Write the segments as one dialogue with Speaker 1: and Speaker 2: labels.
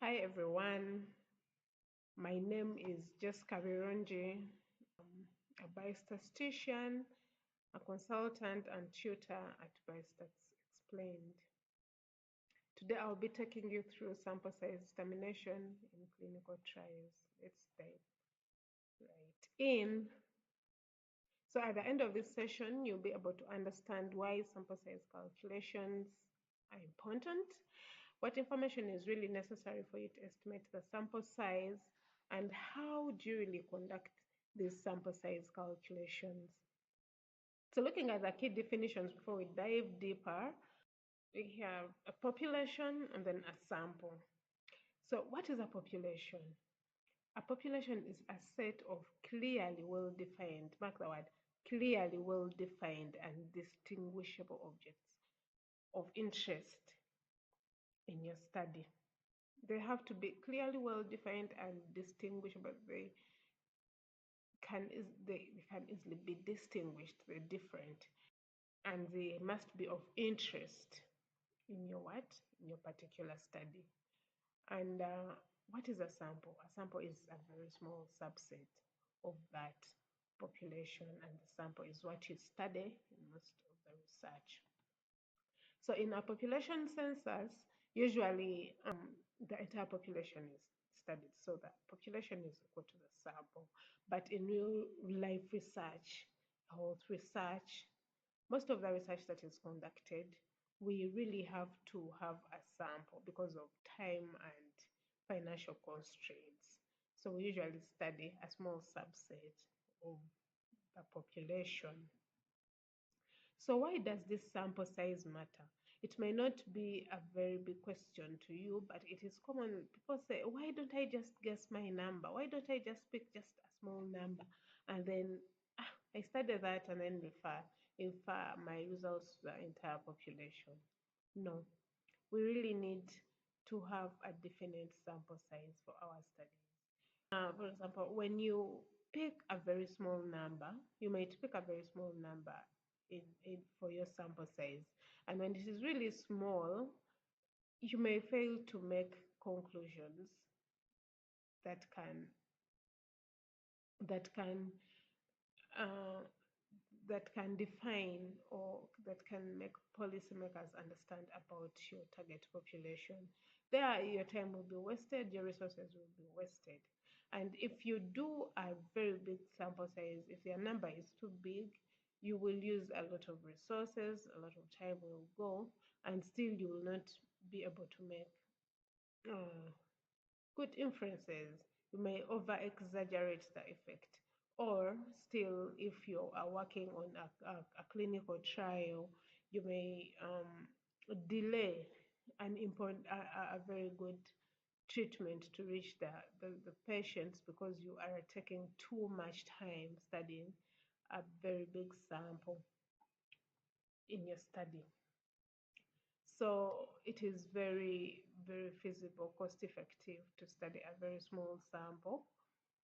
Speaker 1: Hi everyone, my name is Jessica Vironji. I'm a biostatistician, a consultant and tutor at Biostats Explained. Today I'll be taking you through sample size determination in clinical trials. Let's dive right in. So at the end of this session, you'll be able to understand why sample size calculations are important, what information is really necessary for you to estimate the sample size, and how do you really conduct these sample size calculations. So looking at the key definitions before we dive deeper, we have a population and then a sample. So what is a population? A population is a set of clearly well-defined, mark the word, clearly well-defined and distinguishable objects of interest in your study. They have to be clearly well-defined and distinguishable. They can easily be distinguished. They're different, and they must be of interest in your in your particular study. And what is a sample? A sample is a very small subset of that population, and the sample is what you study in most of the research. So in a population census, usually the entire population is studied, so the population is equal to the sample. But in real life research, health research, most of the research that is conducted, we really have to have a sample because of time and financial constraints. So we usually study a small subset of the population. So why does this sample size matter? It may not be a very big question to you, but it is common. People say, why don't I just guess my number? Why don't I just pick just a small number? And then I study that and then infer my results to the entire population. No, we really need to have a definite sample size for our studies. For example, when you pick a very small number, you might pick a very small number for your sample size. And when it is really small, you may fail to make conclusions that can that can uh, that can define or that can make policymakers understand about your target population. There, your time will be wasted, your resources will be wasted. And if you do a very big sample size, if your number is too big, you will use a lot of resources, a lot of time will go, and still you will not be able to make good inferences. You may over exaggerate the effect. Or still, if you are working on a clinical trial, you may delay an important, a very good treatment to reach the patients because you are taking too much time studying a very big sample in your study. So it is very, very feasible, cost effective to study a very small sample,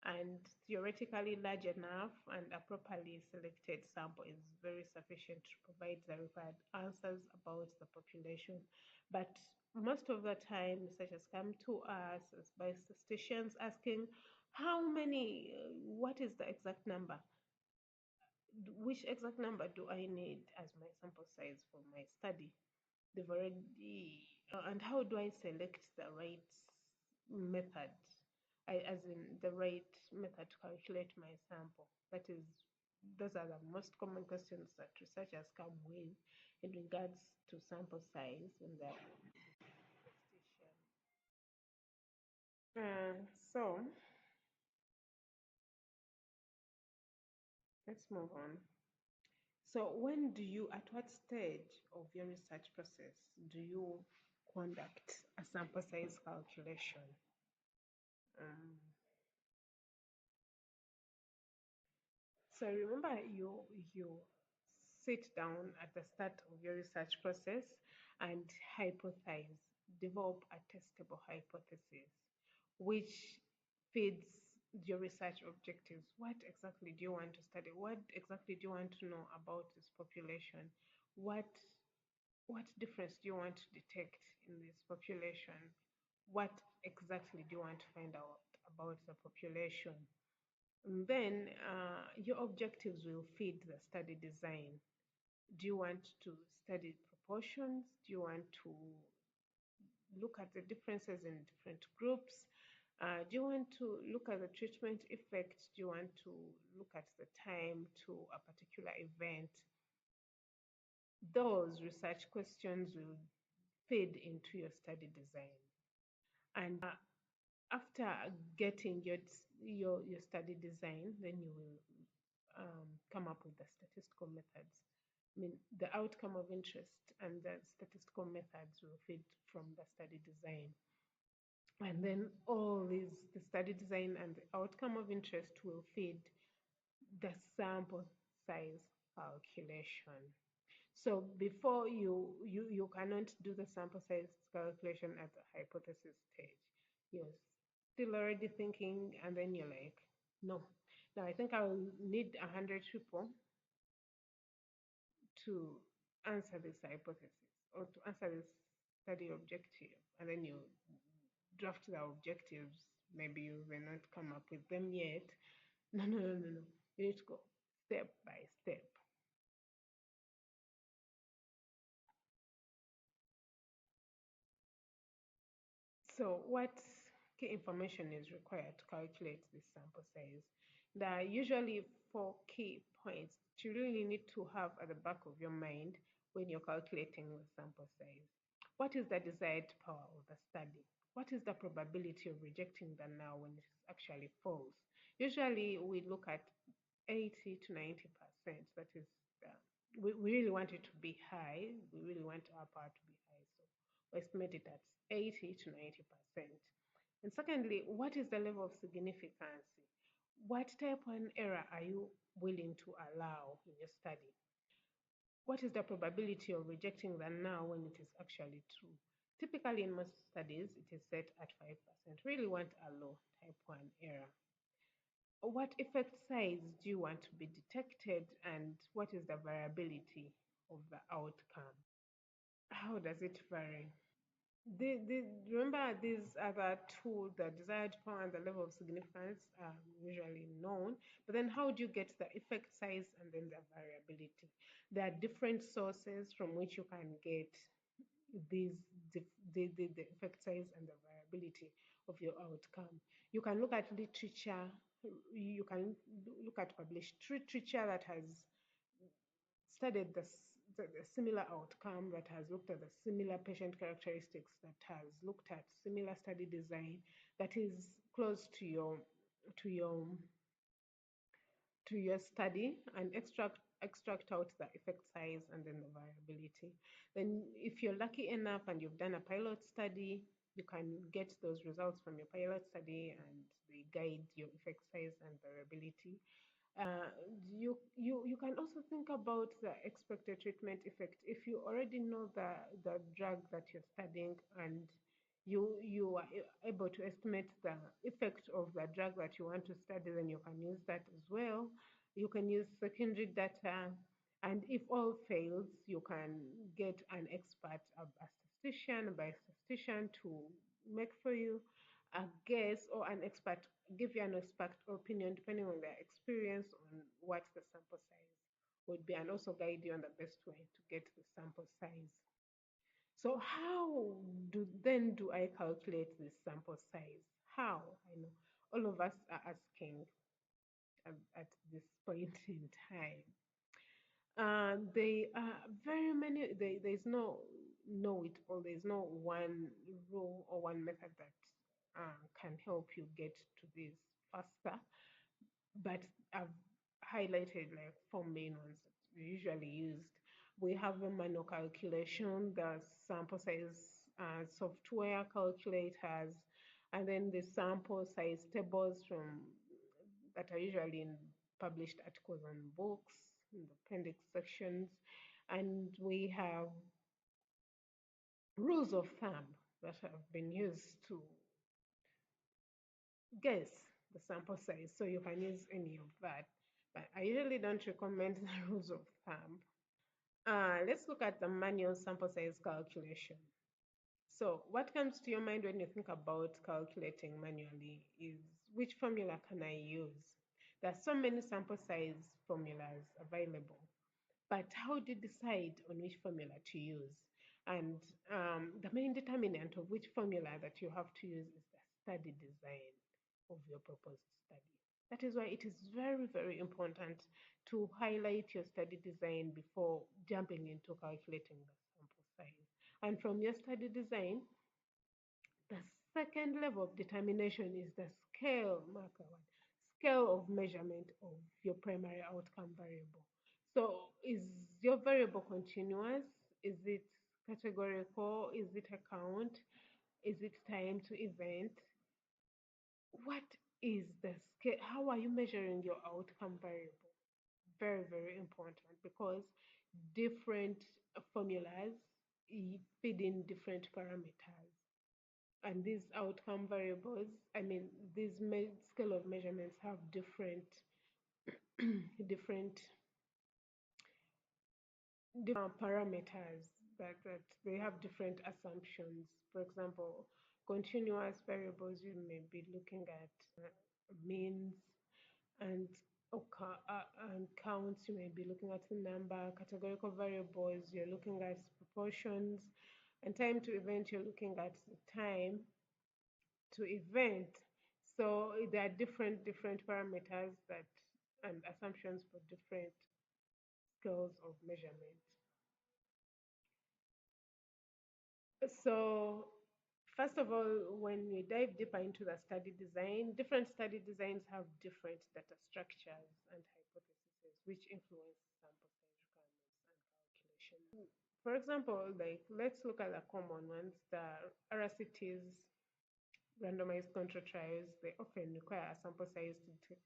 Speaker 1: and theoretically large enough and a properly selected sample is very sufficient to provide the required answers about the population. But most of the time, researchers come to us as biostatisticians asking, how many, what is the exact number? Which exact number do I need as my sample size for my study? They've already, and how do I select the right method? As in the right method to calculate my sample. Those are the most common questions that researchers come with in regards to sample size and the so let's move on. So at what stage of your research process do you conduct a sample size calculation? So remember, you sit down at the start of your research process and hypothesize, develop a testable hypothesis, which feeds your research objectives. What exactly do you want to study? What exactly do you want to know about this population? What difference do you want to detect in this population? What exactly do you want to find out about the population? And then your objectives will feed the study design. Do you want to study proportions? Do you want to look at the differences in different groups? Do you want to look at the treatment effect? Do you want to look at the time to a particular event? Those research questions will feed into your study design. And after getting your study design, then you will come up with the statistical methods. I mean, the outcome of interest and the statistical methods will feed from the study design. And then all these, the study design and the outcome of interest will feed the sample size calculation. So before you cannot do the sample size calculation at the hypothesis stage. You're still already thinking, and then you're like, no. Now I think I will need 100 people to answer this hypothesis or to answer this study objective, and then you draft the objectives. Maybe you may not come up with them yet. No, no, no, no, no. You need to go step by step. So what key information is required to calculate this sample size? There are usually four key points that you really need to have at the back of your mind when you're calculating the sample size. What is the desired power of the study? What is the probability of rejecting the null when it is actually false? Usually we look at 80 to 90%. That is, we really want it to be high. We really want our power to be high. So we estimate it at 80 to 90%. And secondly, what is the level of significance? What type of error are you willing to allow in your study? What is the probability of rejecting the null when it is actually true? Typically, in most studies, it is set at 5%. Really want a low type 1 error. What effect size do you want to be detected, and what is the variability of the outcome? How does it vary? Remember, these other two, the desired power and the level of significance, are usually known. But then, how do you get the effect size and then the variability? There are different sources from which you can get these the effect size and the variability of your outcome. You can look at literature. You can look at published literature that has studied the similar outcome, that has looked at the similar patient characteristics, that has looked at similar study design, that is close to your to your study, and extract out the effect size and then the variability. Then if you're lucky enough and you've done a pilot study, you can get those results from your pilot study, and they guide your effect size and variability. You can also think about the expected treatment effect. If you already know the drug that you're studying, and you are able to estimate the effect of the drug that you want to study, then you can use that as well. You can use secondary data, and if all fails, you can get an expert, a statistician, a biostatistician, to make for you a guess, or an expert give you an expert opinion depending on their experience on what the sample size would be, and also guide you on the best way to get the sample size. So how do I calculate this sample size? How? I know all of us are asking at this point in time. They are very many. There's no know it all. There's no one rule or one method that can help you get to this faster. But I've highlighted like four main ones that we usually used. We have the manual calculation, the sample size software calculators, and then the sample size tables from that are usually in published articles and books in the appendix sections. And we have rules of thumb that have been used to guess the sample size. So you can use any of that. But I usually don't recommend the rules of thumb. Let's look at the manual sample size calculation. So what comes to your mind when you think about calculating manually is which formula can I use? There are so many sample size formulas available, but how do you decide on which formula to use? And the main determinant of which formula that you have to use is the study design of your proposed study. That is why it is very, very important to highlight your study design before jumping into calculating the sample size. And from your study design, the second level of determination is the scale, marker one, scale of measurement of your primary outcome variable. So is your variable continuous? Is it categorical? Is it a count? Is it time to event? What is the scale? How are you measuring your outcome variable? Very, very important because different formulas feed in different parameters. And these outcome variables, I mean, these scale of measurements have different parameters that they have different assumptions. For example, continuous variables, you may be looking at means and and counts, you may be looking at the number. Categorical variables, you're looking at proportions, and time to event, you're looking at the time to event. So there are different parameters that and assumptions for different scales of measurement. So first of all, when we dive deeper into the study design, different study designs have different data structures and hypotheses, which influence sample size requirements and calculation. For example, like let's look at the common ones, the RCTs, randomized control trials. They often require a sample size to detect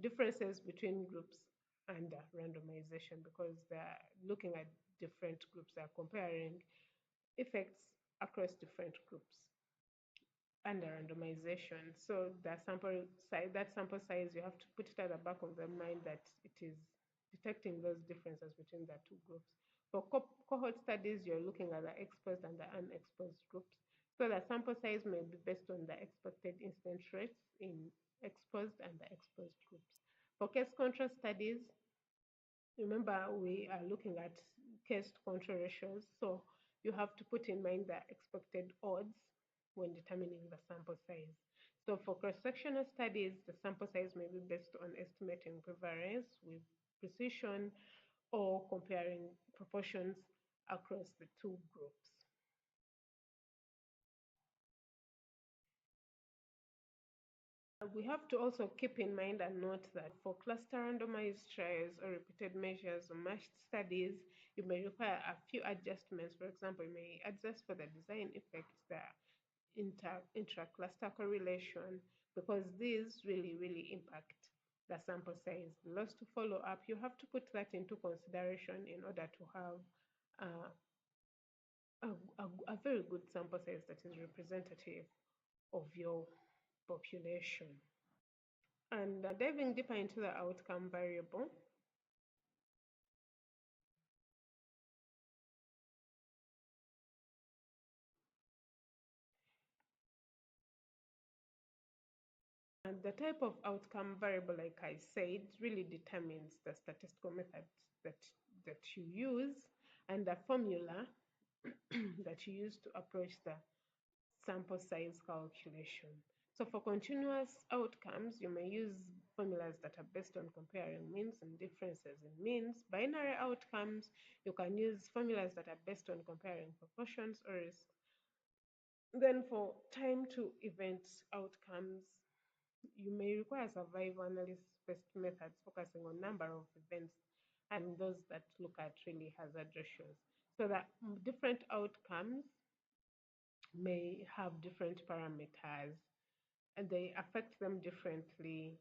Speaker 1: differences between groups under randomization because they're looking at different groups, they're comparing effects across different groups under randomization. So that sample size, you have to put it at the back of the mind that it is detecting those differences between the two groups. For cohort studies, you're looking at the exposed and the unexposed groups. So the sample size may be based on the expected incidence rates in exposed and the exposed groups. For case control studies, remember we are looking at case control ratios. So you have to put in mind the expected odds when determining the sample size. So for cross-sectional studies, the sample size may be based on estimating prevalence with precision or comparing proportions across the two groups. We have to also keep in mind and note that for cluster randomized trials or repeated measures or matched studies, you may require a few adjustments. For example, you may adjust for the design effects, the intra-cluster correlation, because these really impact the sample size. The loss to follow up, you have to put that into consideration in order to have uh, a very good sample size that is representative of your population. And diving deeper into the outcome variable, and the type of outcome variable, like I said, really determines the statistical method that, that you use and the formula that you use to approach the sample size calculation. So for continuous outcomes, you may use formulas that are based on comparing means and differences in means. Binary outcomes, you can use formulas that are based on comparing proportions or risks. Then for time to event outcomes, you may require survival analysis-based methods focusing on number of events and those that look at really hazard ratios. So that different outcomes may have different parameters and they affect them differently.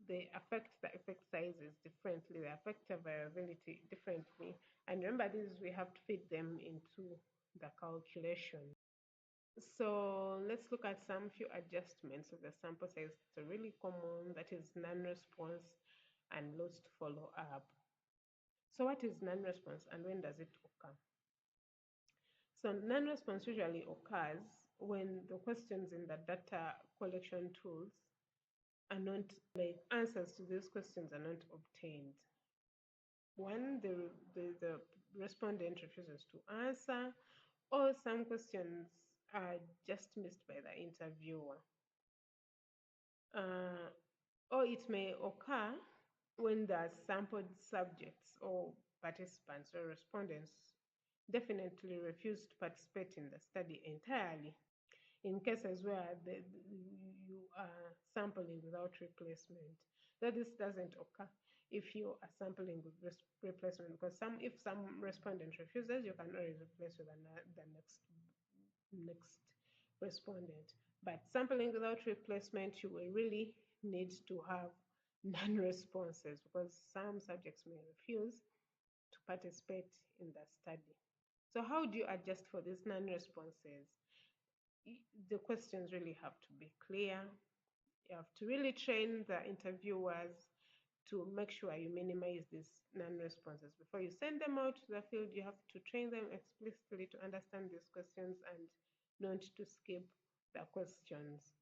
Speaker 1: They affect the effect sizes differently. They affect the variability differently. And remember, these we have to fit them into the calculation. So let's look at some few adjustments of the sample size. So really common, that is non-response and lost follow-up. So what is non-response and when does it occur? So non-response usually occurs when the questions in the data collection tools are not, like, answers to these questions are not obtained. One, the respondent refuses to answer, or some questions are just missed by the interviewer. Uh, or it may occur when the sampled subjects or participants or respondents definitely refuse to participate in the study entirely. In cases where you are sampling without replacement. So this doesn't occur if you are sampling with replacement, because if some respondent refuses, you can always replace with the next respondent. But sampling without replacement, you will really need to have non-responses, because some subjects may refuse to participate in the study. So how do you adjust for these non-responses? The questions really have to be clear. You have to really train the interviewers to make sure you minimize these non-responses. Before you send them out to the field, you have to train them explicitly to understand these questions and not to skip the questions,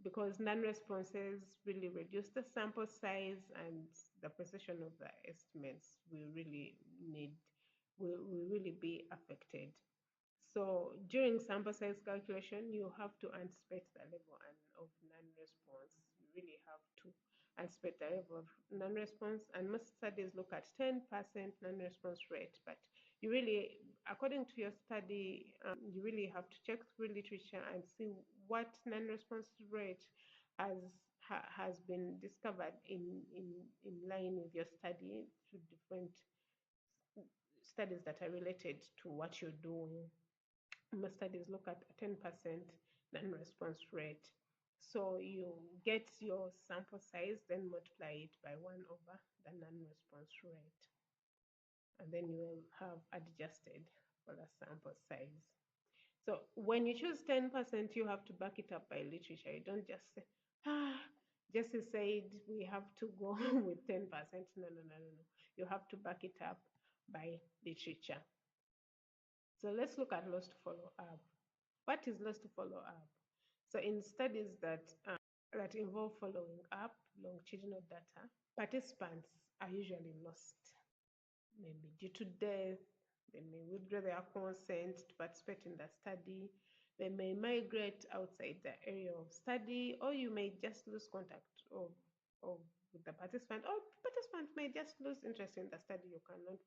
Speaker 1: because non-responses really reduce the sample size and the precision of the estimates will really be affected. So during sample size calculation, you have to anticipate the level of non-response. You really have to anticipate the level of non-response, and most studies look at 10% non-response rate. But you really, according to your study, you really have to check through literature and see what non-response rate has been discovered in line with your study through different studies that are related to what you're doing. Most studies look at a 10% non-response rate. So you get your sample size, then multiply it by 1 over the non-response rate. And then you will have adjusted for the sample size. So when you choose 10%, you have to back it up by literature. You don't just say, Jesse said we have to go with 10%. No, no, no, no, no. You have to back it up by literature. So let's look at loss to follow up. What is loss to follow up? So in studies that involve following up longitudinal data, participants are usually lost, maybe due to death. They may withdraw their consent to participate in the study. They may migrate outside the area of study, or you may just lose contact with the participant, or participant may just lose interest in the study. You cannot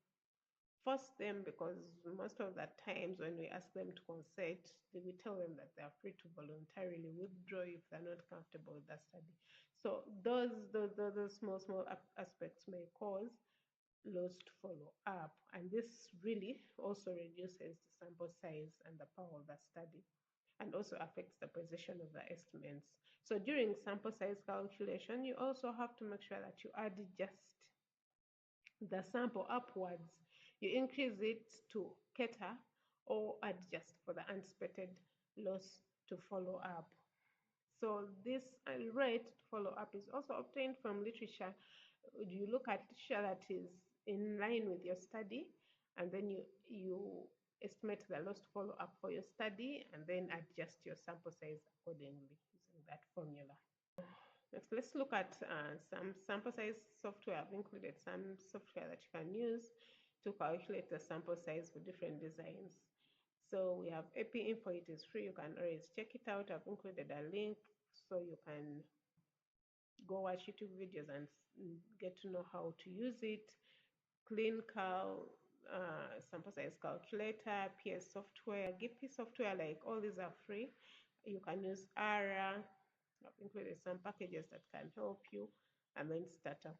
Speaker 1: force them, because most of the times when we ask them to consent, we tell them that they are free to voluntarily withdraw if they're not comfortable with the study. So those small aspects may cause loss to follow up, and this really also reduces the sample size and the power of the study, and also affects the precision of the estimates. So during sample size calculation, you also have to make sure that you adjust the sample upwards. You increase it to cater or adjust for the anticipated loss to follow up. So this rate to follow up is also obtained from literature. You look at literature that is in line with your study, and then you estimate the loss to follow up for your study, and then adjust your sample size accordingly using that formula. Next, let's look at some sample size software. I've included some software that you can use to calculate the sample size for different designs. So we have AP Info. It is free. You can always check it out. I've included a link so you can go watch YouTube videos and get to know how to use it. CleanCal, sample size calculator, PS software, GP software, like all these are free. You can use ARA. I've included some packages that can help you, and then Starter.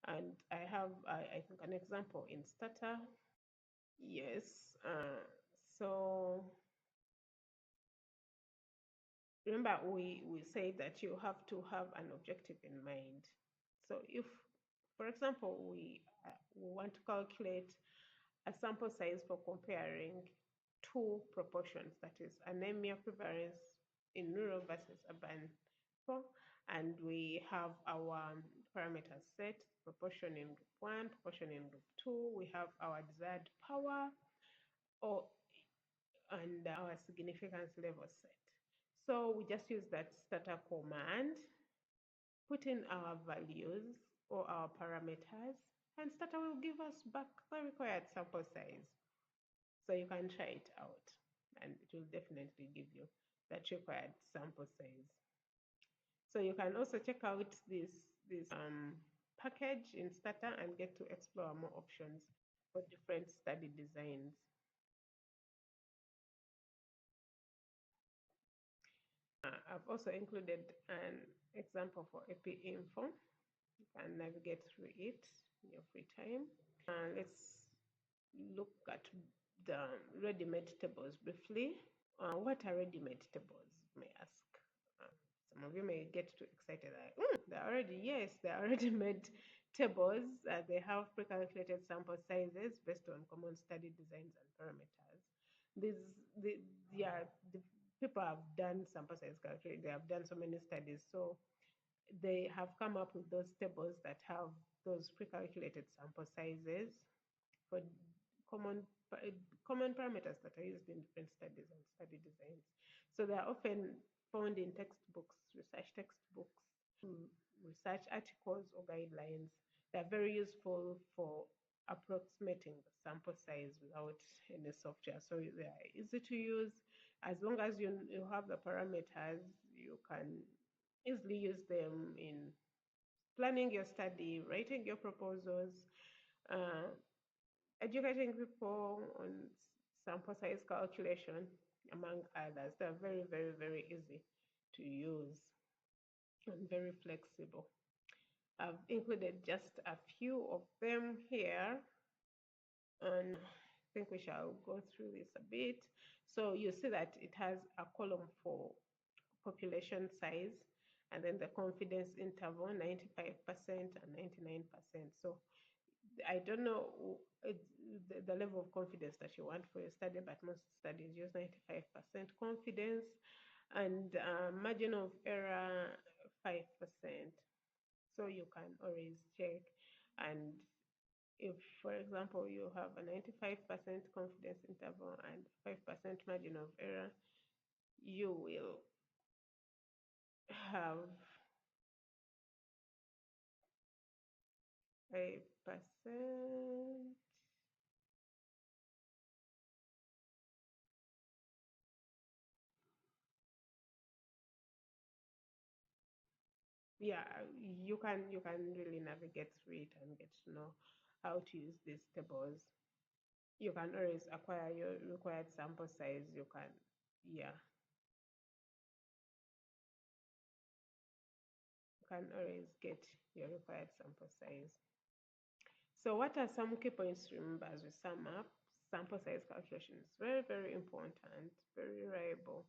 Speaker 1: And I have, I think, an example in Starter. Yes. So remember, we say that you have to have an objective in mind. So if, for example, we want to calculate a sample size for comparing two proportions, that is anemia prevalence in rural versus urban, and we have our parameters set, proportion in group 1, proportion in group 2, we have our desired power, or and our significance level set. So we just use that starter command, put in our values or our parameters, and starter will give us back the required sample size. So you can try it out, and it will definitely give you that required sample size. So you can also check out this package in starter and get to explore more options for different study designs. I've also included an example for AP Info. You can navigate through it in your free time. Let's look at the ready-made tables briefly. What are ready-made tables, you may ask? Some of you may get too excited. Like, they're already made tables. They have pre-calculated sample sizes based on common study designs and parameters. The people have done sample size calculation. They have done so many studies, so they have come up with those tables that have those pre-calculated sample sizes for common common parameters that are used in different studies and study designs. So they are often found in textbooks, research textbooks, research articles or guidelines. They're very useful for approximating the sample size without any software. So they are easy to use. As long as you have the parameters, you can easily use them in planning your study, writing your proposals, uh, educating people on sample size calculation, among others. They're very, very, very easy to use and very flexible. I've included just a few of them here, and I think we shall go through this a bit. So you see that it has a column for population size, and then the confidence interval, 95% and 99%. So I don't know the level of confidence that you want for your study, but most studies use 95% confidence and margin of error 5%. So you can always check. And if, for example, you have a 95% confidence interval and 5% margin of error, you will have 5%. Yeah, you can really navigate through it and get to know how to use these tables. You can always acquire your required sample size. You can, yeah, you can always get your required sample size. So what are some key points to remember as we sum up? Sample size calculation is very, very important, very reliable,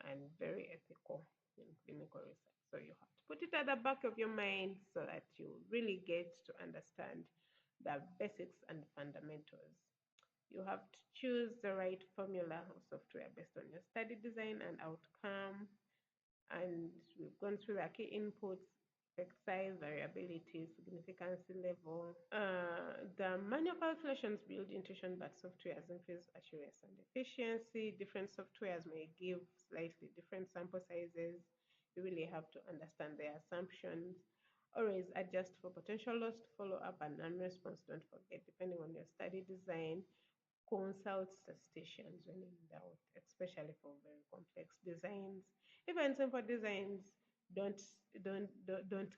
Speaker 1: and very ethical in clinical research. So you have to put it at the back of your mind so that you really get to understand the basics and fundamentals. You have to choose the right formula or software based on your study design and outcome. And we've gone through the key inputs, effect size, variability, significance level. The manual calculations build intuition, but softwares increase accuracy and efficiency. Different softwares may give slightly different sample sizes. You really have to understand their assumptions. Always adjust for potential loss, follow up, and non-response. Don't forget, depending on your study design, consult statisticians when in doubt, especially for very complex designs. Even simple designs, don't don't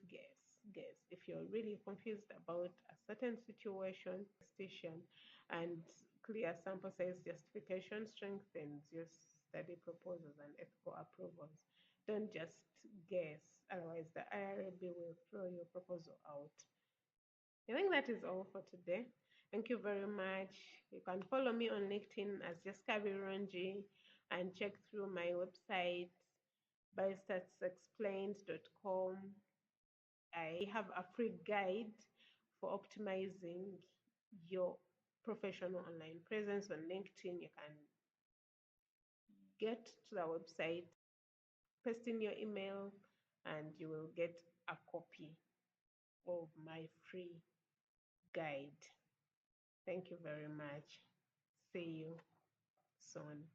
Speaker 1: guess. If you're really confused about a certain situation, statistician and clear sample size justification strengthens your study proposals and ethical approvals. Don't just guess, otherwise the IRB will throw your proposal out. I think that is all for today. Thank you very much. You can follow me on LinkedIn as Jessica Bironji and check through my website, biostatsexplained.com. I have a free guide for optimizing your professional online presence on LinkedIn. You can get to the website, paste in your email, and you will get a copy of my free guide. Thank you very much. See you soon.